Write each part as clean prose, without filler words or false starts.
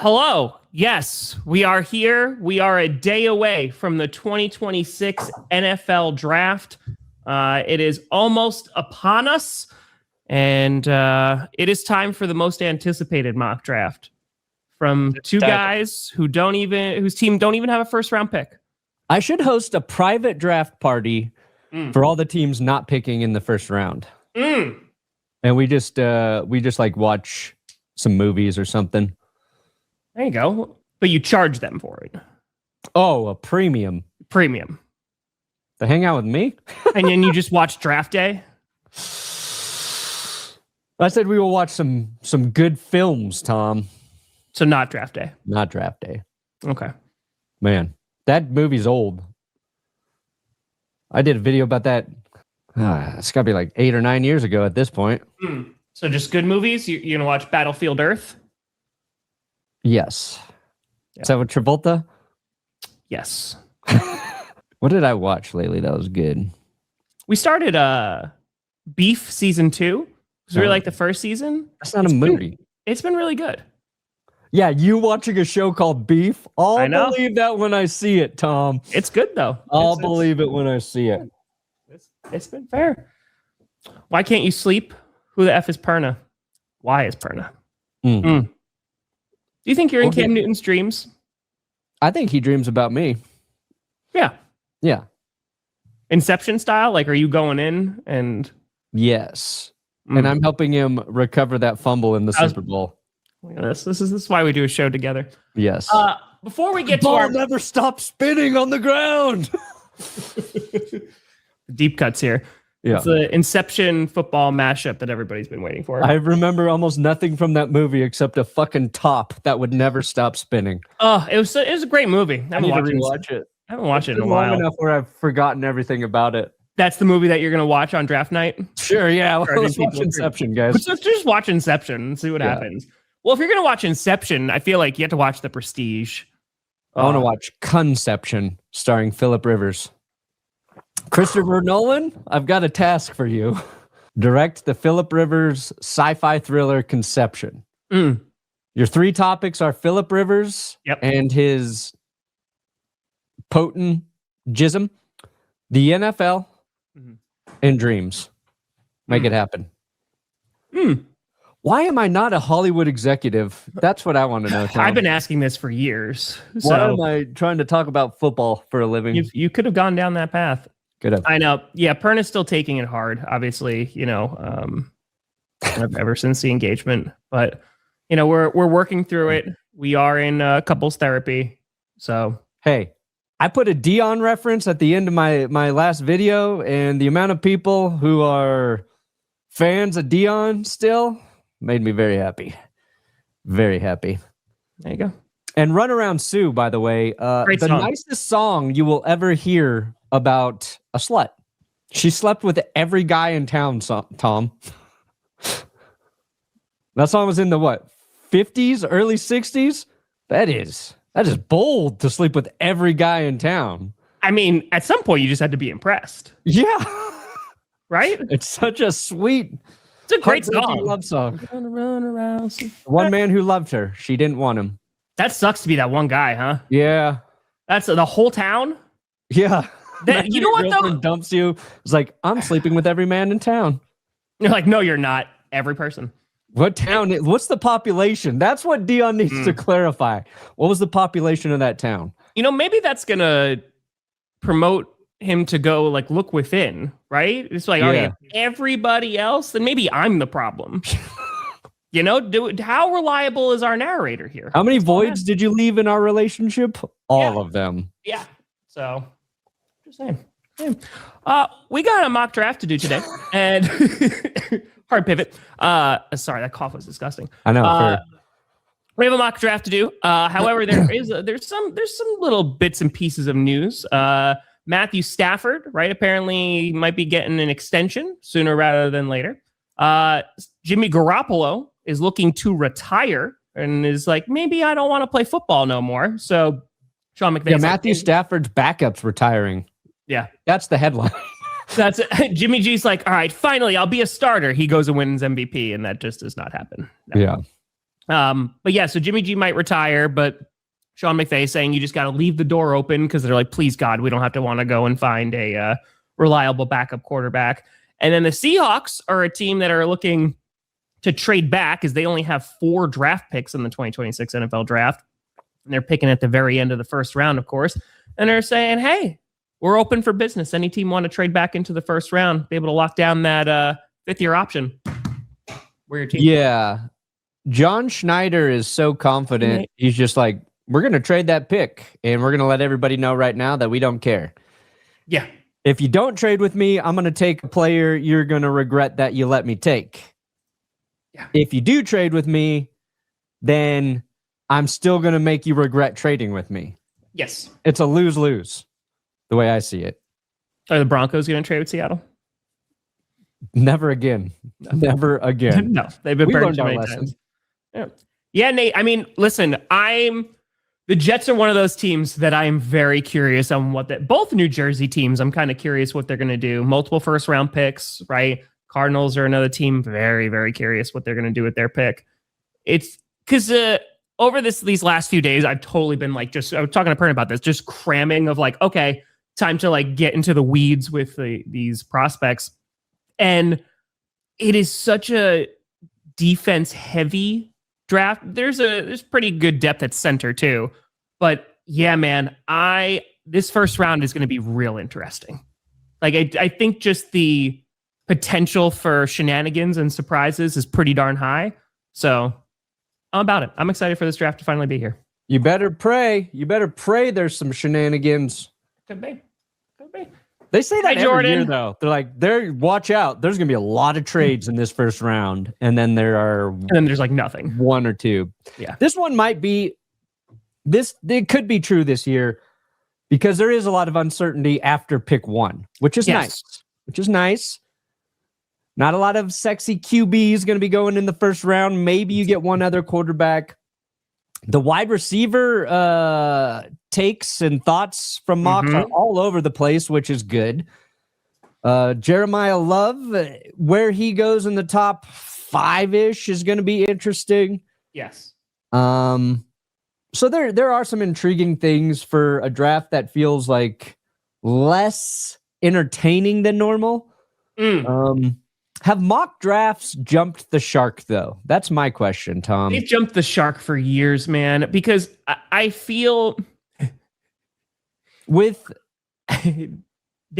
Hello. Yes, we are here. We are a day away from the 2026 NFL draft. It is almost upon us, and it is time for the most anticipated mock draft from two guys whose team don't even have a first round pick. I should host a private draft party for all the teams not picking in the first round. And we just like watch some movies or something. There you go. But you charge them for it. Oh, a premium. Premium. To hang out with me? And then you just watch draft day? I said we will watch some good films, Tom. So not draft day. Not draft day. Okay. Man, that movie's old. I did a video about that. It's got to be like 8 or 9 years ago at this point. So just good movies? You're going to watch Battlefield Earth? Yes. Yeah. Is that what Travolta? Yes. What did I watch lately that was good? We started Beef season 2. It was really like the first season. That's not a movie. It's been really good. Yeah, you watching a show called Beef? I'll believe that when I see it, Tom. It's good, though. I'll believe it when I see it. It's been fair. Why can't you sleep? Who the F is Perna? Why is Perna? Do you think you're in Cam Newton's dreams? I think he dreams about me. Yeah. Yeah. Inception style? Like, are you going in and... Yes. And I'm helping him recover that fumble in the Super Bowl. This is why we do a show together. Yes. Before we get the to ball our... never stops spinning on the ground. Deep cuts here. Yeah. It's the Inception football mashup that everybody's been waiting for. I remember almost nothing from that movie except a fucking top that would never stop spinning. Oh, it was a great movie. I need to rewatch it. I haven't watched it in a while. Long enough where I've forgotten everything about it. That's the movie that you're going to watch on draft night? Sure, yeah. Let's watch Inception, guys. Let's just watch Inception and see what happens. Well, if you're going to watch Inception, I feel like you have to watch The Prestige. I want to watch Conception, starring Philip Rivers. Christopher Nolan, I've got a task for you. Direct the Philip Rivers sci-fi thriller Conception. Your 3 topics are Philip Rivers and his potent jism, the NFL, and dreams. Make it happen. Why am I not a Hollywood executive? That's what I want to know, Tom. I've been asking this for years. Why am I trying to talk about football for a living? You could have gone down that path. Could have. I know. Yeah, Perna's still taking it hard, obviously, ever since the engagement. But, we're working through it. We are in couples therapy. So, hey, I put a Dion reference at the end of my last video, and the amount of people who are fans of Dion still made me very happy. Very happy. There you go. And Run Around Sue, by the way, the nicest song you will ever hear about a slut. She slept with every guy in town, Tom. That song was in the 50s, early 60s? That is bold to sleep with every guy in town. I mean, at some point you just had to be impressed. Yeah. Right? It's such a sweet, it's a great song. Love song. Run around. One man who loved her. She didn't want him. That sucks to be that one guy, huh? Yeah. That's the whole town? Yeah. You know what, though? Dumps you. It's like, I'm sleeping with every man in town. You're like, no, you're not. Every person. What town? What's the population? That's what Dion needs to clarify. What was the population of that town? Maybe that's going to promote him to go, look within, right? It's like, okay, everybody else, then maybe I'm the problem. How reliable is our narrator here? How many voids did you leave in our relationship? All of them. Yeah. So, just saying. We got a mock draft to do today, and hard pivot. Sorry, that cough was disgusting. I know. We have a mock draft to do. However, there's some little bits and pieces of news. Matthew Stafford, right? Apparently, might be getting an extension sooner rather than later. Jimmy Garoppolo is looking to retire and is like, maybe I don't want to play football no more. So Sean McVay. Yeah, Matthew Stafford's backup's retiring. Yeah. That's the headline. That's it. Jimmy G's like, all right, finally, I'll be a starter. He goes and wins MVP, and that just does not happen. No. Yeah. But yeah, so Jimmy G might retire, but Sean McVay saying you just got to leave the door open because they're like, please God, we don't have to want to go and find a reliable backup quarterback. And then the Seahawks are a team that are looking to trade back as they only have 4 draft picks in the 2026 NFL draft. And they're picking at the very end of the first round, of course. And they're saying, hey, we're open for business. Any team want to trade back into the first round, be able to lock down that 5th-year option. We're your team. Yeah. John Schneider is so confident. He's just like, we're going to trade that pick, and we're going to let everybody know right now that we don't care. Yeah. If you don't trade with me, I'm going to take a player you're going to regret that you let me take. Yeah. If you do trade with me, then I'm still going to make you regret trading with me. Yes. It's a lose-lose, the way I see it. Are the Broncos going to trade with Seattle? Never again. No. Never again. No, they've been burned too many times. Yeah, Nate, I mean, listen, the Jets are one of those teams that I'm very curious on both New Jersey teams, I'm kind of curious what they're going to do. Multiple first-round picks, right? Cardinals are another team, very, very curious what they're going to do with their pick. It's because over these last few days, I've totally been like, I was talking to Perna about this, just cramming of like, okay, time to like get into the weeds with these prospects. And it is such a defense-heavy draft. There's pretty good depth at center too. But yeah, man, this first round is going to be real interesting. Like I think just the potential for shenanigans and surprises is pretty darn high. So I'm about it. I'm excited for this draft to finally be here. You better pray. There's some shenanigans. Could be. They say that every year, though. They're like, watch out. There's going to be a lot of trades in this first round. And then there's like nothing. 1 or 2. Yeah. This one might be, it could be true this year because there is a lot of uncertainty after pick 1, which is nice. Not a lot of sexy QBs going to be going in the first round. Maybe you get one other quarterback. The wide receiver takes and thoughts from mocks are all over the place, which is good. Jeremiah Love, where he goes in the top 5-ish is going to be interesting. Yes. So there are some intriguing things for a draft that feels like less entertaining than normal. Have mock drafts jumped the shark, though? That's my question, Tom. They've jumped the shark for years, man, because I feel they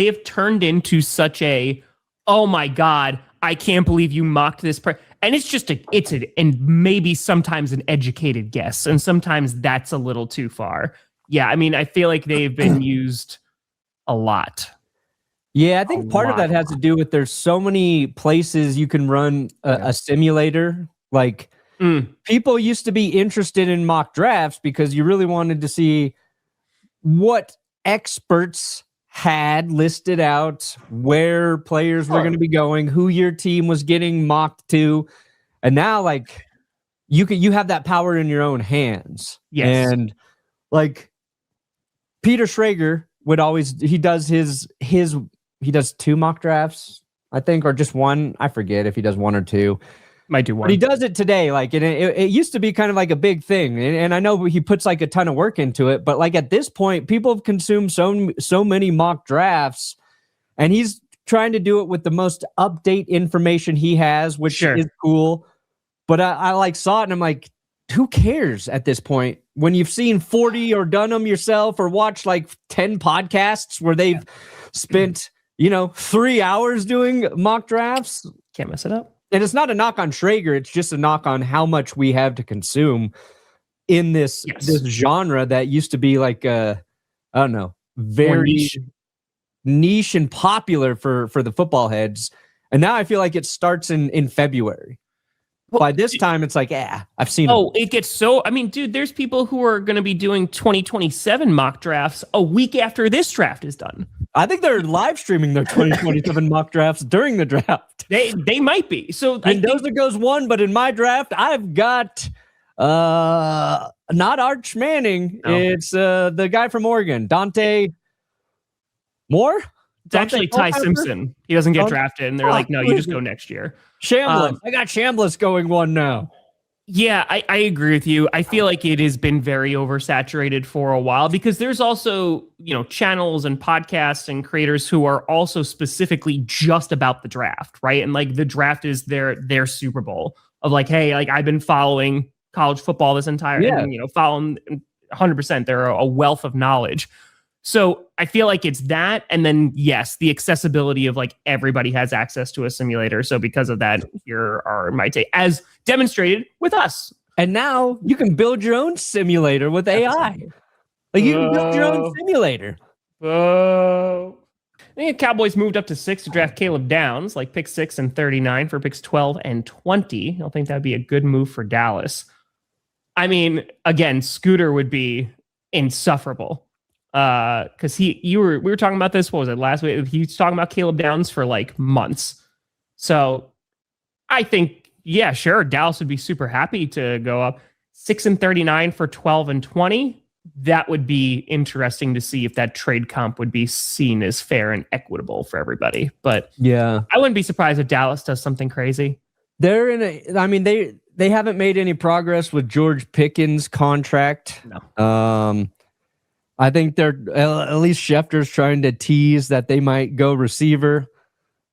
have turned into such a, oh my God, I can't believe you mocked this. And it's just and maybe sometimes an educated guess. And sometimes that's a little too far. Yeah, I mean, I feel like they've been used a lot. Yeah, I think part of that has to do with there's so many places you can run a simulator. Like people used to be interested in mock drafts because you really wanted to see what experts had listed out, where players were going to be going, who your team was getting mocked to. And now like you have that power in your own hands. Yes. And like Peter Schrager he does 2 mock drafts, I think, or just 1. I forget if he does 1 or 2. Might do 1. But he does it today. Like it used to be kind of like a big thing. And I know he puts like a ton of work into it. But like at this point, people have consumed so many mock drafts. And he's trying to do it with the most update information he has, which is cool. But I like saw it and I'm like, who cares at this point? When you've seen 40 or done them yourself or watched like 10 podcasts where they've spent 3 hours doing mock drafts. Can't mess it up. And it's not a knock on Schrager. It's just a knock on how much we have to consume in this genre that used to be like, I don't know, very niche and popular for the football heads. And now I feel like it starts in February. Well, by this time, it's like, I've seen them. It gets so... I mean, dude, there's people who are going to be doing 2027 mock drafts a week after this draft is done. I think they're live streaming their 2027 mock drafts during the draft. They might be. So Mendoza goes 1, but in my draft, I've got not Arch Manning. No. It's the guy from Oregon, Dante Moore. It's actually Ty Simpson. He doesn't get drafted, and they're like, no, you just go next year. Chambliss. I got Chambliss going 1 now. Yeah, I agree with you. I feel like it has been very oversaturated for a while because there's also, channels and podcasts and creators who are also specifically just about the draft, right? And like the draft is their Super Bowl of like, hey, like I've been following college football this entire and following 100%. They're a wealth of knowledge. So I feel like it's that. And then, yes, the accessibility of like everybody has access to a simulator. So because of that, here are my take as demonstrated with us. And now you can build your own simulator with AI. Like you can build your own simulator. I think the Cowboys moved up to 6 to draft Caleb Downs, like pick 6 and 39 for picks 12 and 20. I don't think that'd be a good move for Dallas. I mean, again, Scooter would be insufferable. Because we were talking about this. What was it last week? He was talking about Caleb Downs for like months. So I think, yeah, sure, Dallas would be super happy to go up 6 and 39 for 12 and 20. That would be interesting to see if that trade comp would be seen as fair and equitable for everybody. But yeah, I wouldn't be surprised if Dallas does something crazy. They're they haven't made any progress with George Pickens' contract. No. I think they're at least Schefter's trying to tease that they might go receiver.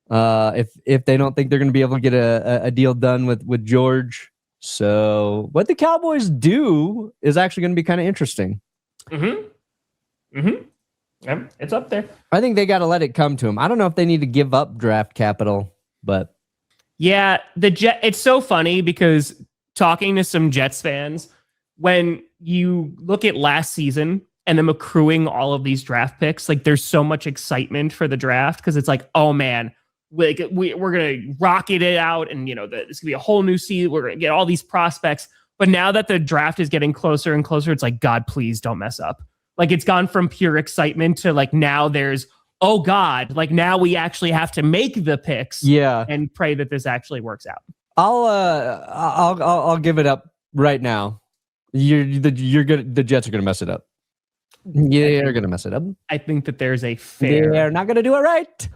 If they don't think they're going to be able to get a deal done with George. So what the Cowboys do is actually going to be kind of interesting. It's up there. I think they got to let it come to them. I don't know if they need to give up draft capital, but yeah, it's so funny because talking to some Jets fans, when you look at last season and them accruing all of these draft picks, like there's so much excitement for the draft because it's like, oh man, we're gonna rocket it out, and it's gonna be a whole new season. We're gonna get all these prospects. But now that the draft is getting closer and closer, it's like, God, please don't mess up. Like it's gone from pure excitement to like now there's, oh God, like now we actually have to make the picks, and pray that this actually works out. I'll give it up right now. The Jets are gonna mess it up. Yeah, they're gonna mess it up. I think that there's a fair. They're not gonna do it right.